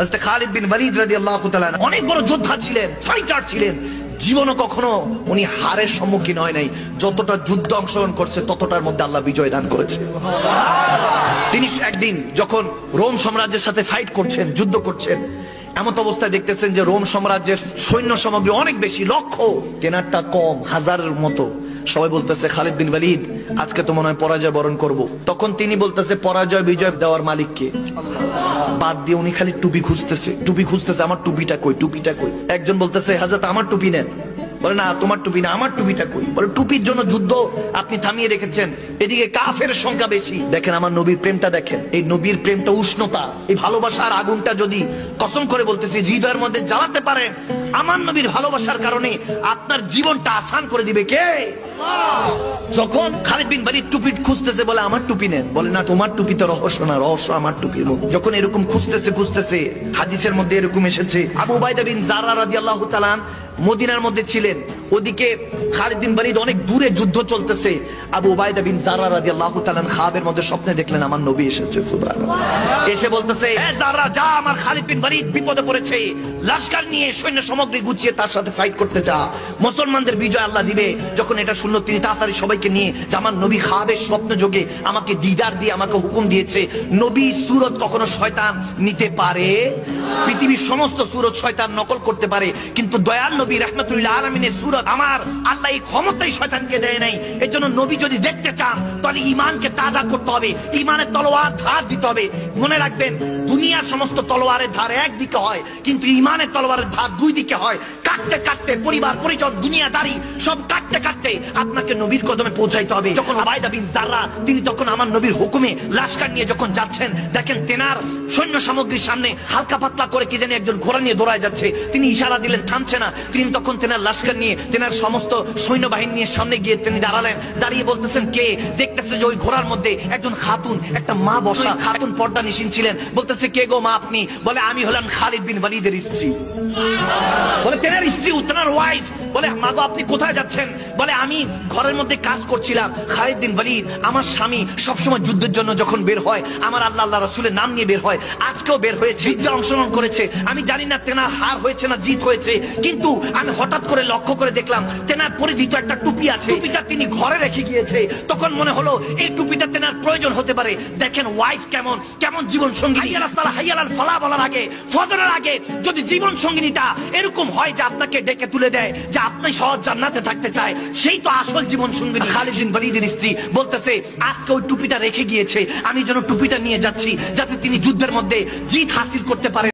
হযরত খালিদ বিন ওয়ালিদ রাদিয়াল্লাহু তাআলা অনেক বড় যোদ্ধা ছিলেন, ফাইটার ছিলেন। জীবনে কখনো উনি হারের সম্মুখীন হয় নাই। যতটা যুদ্ধ অংশগ্রহণ করছে ততটার মধ্যে আল্লাহ বিজয় দান করেছে। তিনি একদিন যখন রোম সাম্রাজ্যের সাথে ফাইট করছেন, যুদ্ধ করছেন, এমন অবস্থায় দেখতেছেন যে রোম সাম্রাজ্যের সৈন্য সামগ্রী অনেক বেশি, লক্ষ, তেনারটা কম, হাজারের মতো। সবাই বলতেছে খালিদ বিন ওয়ালিদ আজকে তো মনে হয় পরাজয় বরণ করব। তখন তিনি বলতেছে পরাজয় বিজয় দেওয়ার মালিক কে? বাদ দিয়ে উনি খালি টুপি খুঁজতেছে, আমার টুপিটা কই, টুপিটা কই। একজন বলতেছে হযরত আমার টুপি নেন, বলে না তোমার টুপি না, আমার টুপিটা কই। বলে টুপির জন্য যুদ্ধ আপনি থামিয়ে রেখেছেন, এদিকে কাফের সংখ্যা বেশি। দেখেন আমার নবীর প্রেমটা দেখেন, এই নবীর প্রেমটা, উষ্ণতা, এই ভালোবাসার আগুনটা যদি কসম করে বলতেছি হৃদয়ের মধ্যে জ্বালাতে পারেন, আমার নবীর ভালোবাসার কারণে আপনার জীবনটা আসান করে দিবে কে? যখন খালিদ বিন ওয়ালিদ টুপি খুঁজতেছে, বলে আমার টুপি নেন, বলে না তোমার টুপি তো রহস্য না, রহস্য আমার টুপির মধ্যে। যখন এরকম খুঁজতেছে হাদিসের মধ্যে এরকম এসেছে আবু উবাইদা বিন জাররা রাদিয়াল্লাহু তাআলা মদিনার মধ্যে ছিলেন, ওদিকে খালিদ বিন ওয়ালিদ অনেক দূরে যুদ্ধ চলতেছে। আবু উবাইদা বিন জাররা রাদিয়াল্লাহু তাআলা খাবের মধ্যে স্বপ্নে দেখলেন আমার নবী এসেছে, সুবহানাল্লাহ। এসে বলতেছে হে জাররা যা, আমার খালিদ বিন ওয়ালিদ বিপদে পড়েছে, লশকর নিয়ে সৈন্য সামগ্রী গুছিয়ে তার সাথে ফাইট করতে যা, মুসলমানদের বিজয় আল্লাহ দিবে। যখন এটা শুনলো তিনি তাড়াতাড়ি সবাইকে নিয়ে, যে আমার নবী খাবের স্বপ্ন যোগে আমাকে দিদার দিয়ে আমাকে হুকুম দিয়েছে। নবী সুরত কখনো শয়তান নিতে পারে? পৃথিবীর সমস্ত সুরত শয়তান নকল করতে পারে, কিন্তু দয়াল নবী রাহমাতুল্লিল আলামিনের সুরত আমার আল্লাহ এই ক্ষমতাই শয়তানকে দেয় নাই। এজন্য নবী যদি দেখতে চান তাহলে ঈমানকে তাজা করতে হবে, ঈমানের তলোয়ার ধার দিতে হবে। মনে রাখবেন দুনিয়ার সমস্ত তলোয়ারের ধার একদিকে হয়, কিন্তু ঈমানের তলোয়ারের ধার দুই দিকে হয়। কাটতে কাটতে পরিবার পরিজন দুনিয়াদারি সব কাটতে কাটতে আপনাকে নবীর কদমে পৌঁছাইতে হবে। যখন উবাইদা বিন জাররা তিনি তখন আমার নবীর হুকুমে লশকর নিয়ে যখন যাচ্ছেন, দেখেন তেনার সৈন্য সামগ্রীর সামনে হালকা পাতলা করে কি জানি একজন ঘোড়া নিয়ে দৌড়ায় যাচ্ছে। তিনি ইশারা দিলেন থামছে না। তিনি তখন তেনার লশকর নিয়ে, তেনার সমস্ত সৈন্যবাহিনী নিয়ে সামনে গিয়ে তিনি দাঁড়ালেন। দাঁড়িয়ে বলতেছেন কে? দেখতেছে যে ওই ঘোড়ার মধ্যে একজন খাতুন, একটা মা বসা। খাতুন পর্দা নিশিন ছিলেন। বলতেছে কে গো মা আপনি? বলে আমি হলাম খালিদ বিন ওয়ালিদের স্ত্রী। বলে তেনার স্ত্রী, তেনার ওয়াইফ। বলে মা গো আপনি কোথায় যাচ্ছেন? বলে আমি ঘরের মধ্যে কাজ করছিলাম। খালিদ বিন ওয়ালিদ আমার স্বামী সবসময় যুদ্ধের জন্য যখন বের হয় আমার আল্লাহ রাসূলের নাম নিয়ে বের হয়, আজকেও বের হয়েছে, যুদ্ধে অংশগ্রহণ করেছে। আমি জানি না তেনার হার হয়েছে না জিত হয়েছে, কিন্তু আমি হঠাৎ করে লক্ষ্য করে দেখলাম তেনার পরিধিত একটা টুপি আছে, টুপিটা তিনি ঘরে রেখে গিয়েছে। তখন মনে হলো এই টুপিটা তেনার প্রয়োজন হতে পারে। দেখেন ওয়াইফ কেমন কেমন জীবন সঙ্গী। হাইয়াল সালাহ হাইয়াল ফালাহ বলার আগে, ফজরের আগে যদি জীবন সঙ্গিনীটা এরকম হয় যে আপনাকে ডেকে তুলে দেয় যে আপনি সহজ জান্নাতে থাকতে চায়, সেই তো আসল জীবন সঙ্গিনী। খালিদ বিন ওয়ালিদের স্ত্রী বলতেছে আজকে ওই টুপিটা রেখে গিয়েছে, আমি যেন টুপিটা নিয়ে যাচ্ছি যাতে তিনি যুদ্ধের মধ্যে জিত হাসিল করতে পারে।